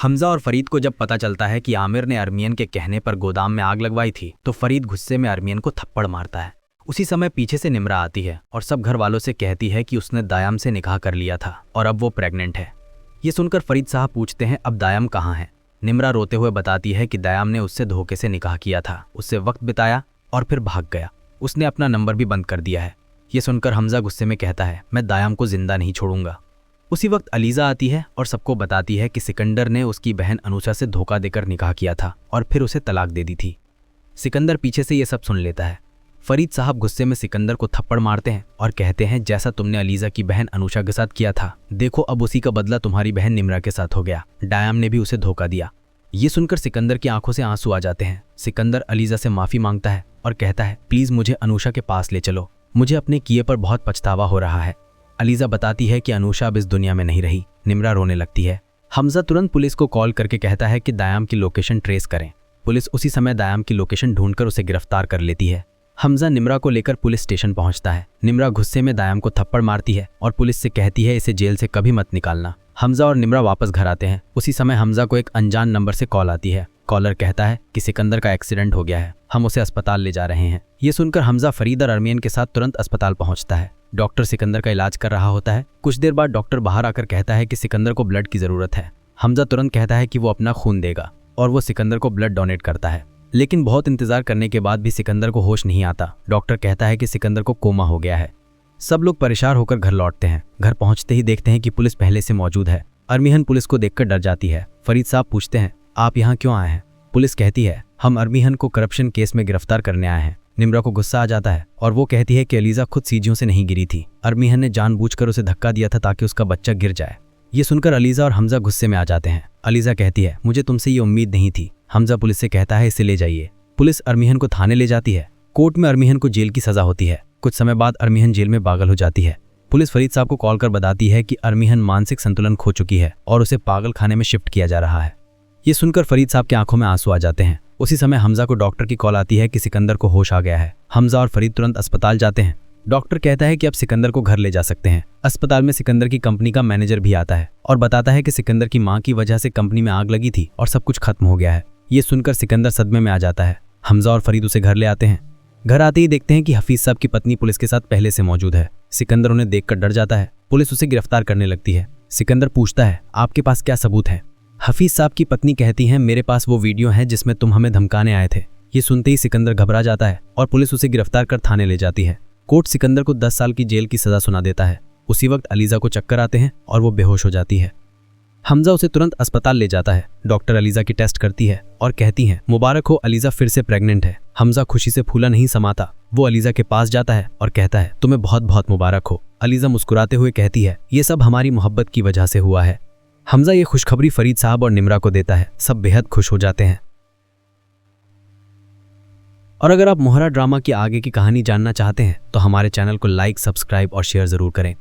हमजा और फरीद को जब पता चलता है कि आमिर ने अरमियन के कहने पर गोदाम में आग लगवाई थी तो फरीद गुस्से में अरमियन को थप्पड़ मारता है। उसी समय पीछे से निम्रा आती है और सब घर वालों से कहती है कि उसने दायाम से निकाह कर लिया था और अब वो प्रेग्नेंट है। ये सुनकर फरीद साहब पूछते हैं अब दायाम कहाँ है। निम्रा रोते हुए बताती है कि दायाम ने उससे धोखे से निकाह किया था, उससे वक्त बिताया और फिर भाग गया। उसने अपना नंबर भी बंद कर दिया है। ये सुनकर हमजा गुस्से में कहता है मैं दायाम को जिंदा नहीं छोड़ूंगा। उसी वक्त अलीजा आती है और सबको बताती है कि सिकंदर ने उसकी बहन अनुषा से धोखा देकर निकाह किया था और फिर उसे तलाक दे दी थी। सिकंदर पीछे से ये सब सुन लेता है। फरीद साहब गुस्से में सिकंदर को थप्पड़ मारते हैं और कहते हैं जैसा तुमने अलीजा की बहन अनुषा के साथ किया था, देखो अब उसी का बदला तुम्हारी बहन निम्रा के साथ हो गया। दायाम ने भी उसे धोखा दिया। ये सुनकर सिकंदर की आंखों से आंसू आ जाते हैं। सिकंदर अलीजा से माफी मांगता है और कहता है प्लीज मुझे अनुषा के पास ले चलो, मुझे अपने किए पर बहुत पछतावा हो रहा है। अलीजा बताती है कि अनुषा अब इस दुनिया में नहीं रही। निम्रा रोने लगती है। हमजा तुरंत पुलिस को कॉल करके कहता है कि दायाम की लोकेशन ट्रेस करें। पुलिस उसी समय दायाम की लोकेशन ढूंढकर उसे गिरफ्तार कर लेती है। हमजा निम्रा को लेकर पुलिस स्टेशन पहुंचता है। निम्रा गुस्से में दायाम को थप्पड़ मारती है और पुलिस से कहती है इसे जेल से कभी मत निकालना। हमजा और निम्रा वापस घर आते हैं। उसी समय हमजा को एक अनजान नंबर से कॉल आती है। कॉलर कहता है कि सिकंदर का एक्सीडेंट हो गया है, हम उसे अस्पताल ले जा रहे हैं। ये सुनकर हमजा फरीद और अरमियन के साथ तुरंत अस्पताल पहुंचता है। डॉक्टर सिकंदर का इलाज कर रहा होता है। कुछ देर बाद डॉक्टर बाहर आकर कहता है कि सिकंदर को ब्लड की जरूरत है। हमजा तुरंत कहता है कि वो अपना खून देगा और वो सिकंदर को ब्लड डोनेट करता है। लेकिन बहुत इंतजार करने के बाद भी सिकंदर को होश नहीं आता। डॉक्टर कहता है कि सिकंदर को कोमा हो गया है। सब लोग परेशान होकर घर लौटते हैं। घर पहुंचते ही देखते हैं कि पुलिस पहले से मौजूद है। अरमिहन पुलिस को देखकर डर जाती है। फरीद साहब पूछते हैं आप यहाँ क्यों आए हैं। पुलिस कहती है हम अरमिहन को करप्शन केस में गिरफ्तार करने आए हैं। निम्रा को गुस्सा आ जाता है और वो कहती है कि अलीजा खुद सीढ़ियों से नहीं गिरी थी, अरमिहन ने जानबूझकर उसे धक्का दिया था ताकि उसका बच्चा गिर जाए। ये सुनकर अलीजा और हमजा गुस्से में आ जाते हैं। अलीजा कहती है मुझे तुमसे ये उम्मीद नहीं थी। हमजा पुलिस से कहता है इसे ले जाइए। पुलिस अरमिहन को थाने ले जाती है। कोर्ट में अरमिहन को जेल की सजा होती है। कुछ समय बाद अरमिहन जेल में पागल हो जाती है। पुलिस फरीद साहब को कॉल कर बताती है कि अरमिहन मानसिक संतुलन खो चुकी है और उसे पागल खाने में शिफ्ट किया जा रहा है। ये सुनकर फरीद साहब की आंखों में आंसू आ जाते हैं। उसी समय हमजा को डॉक्टर की कॉल आती है कि सिकंदर को होश आ गया है। हमजा और फरीद तुरंत अस्पताल जाते हैं। डॉक्टर कहता है कि अब सिकंदर को घर ले जा सकते हैं। अस्पताल में सिकंदर की कंपनी का मैनेजर भी आता है और बताता है कि सिकंदर की मां की वजह से कंपनी में आग लगी थी और सब कुछ खत्म हो गया है। ये सुनकर सिकंदर सदमे में आ जाता है। हमजा और फरीद उसे घर ले आते हैं। घर आते ही देखते हैं कि हफीज साहब की पत्नी पुलिस के साथ पहले से मौजूद है। सिकंदर उन्हें देखकर डर जाता है। पुलिस उसे गिरफ्तार करने लगती है। सिकंदर पूछता है आपके पास क्या सबूत है। हफीज साहब की पत्नी कहती है मेरे पास वो वीडियो है जिसमें तुम हमें धमकाने आए थे। ये सुनते ही सिकंदर घबरा जाता है और पुलिस उसे गिरफ्तार कर थाने ले जाती है। कोर्ट सिकंदर को 10 साल की जेल की सजा सुना देता है। उसी वक्त अलीजा को चक्कर आते हैं और वो बेहोश हो जाती है। हमजा उसे तुरंत अस्पताल ले जाता है। डॉक्टर अलीजा की टेस्ट करती है और कहती है मुबारक हो, अलीजा फिर से प्रेग्नेंट है। हमजा खुशी से फूला नहीं समाता। वो अलीजा के पास जाता है और कहता है तुम्हें बहुत बहुत मुबारक हो। अलीजा मुस्कुराते हुए कहती है ये सब हमारी मोहब्बत की वजह से हुआ है। हमजा ये खुशखबरी फरीद साहब और निम्रा को देता है। सब बेहद खुश हो जाते हैं। और अगर आप मोहरा ड्रामा की आगे की कहानी जानना चाहते हैं तो हमारे चैनल को लाइक, सब्सक्राइब और शेयर जरूर करें।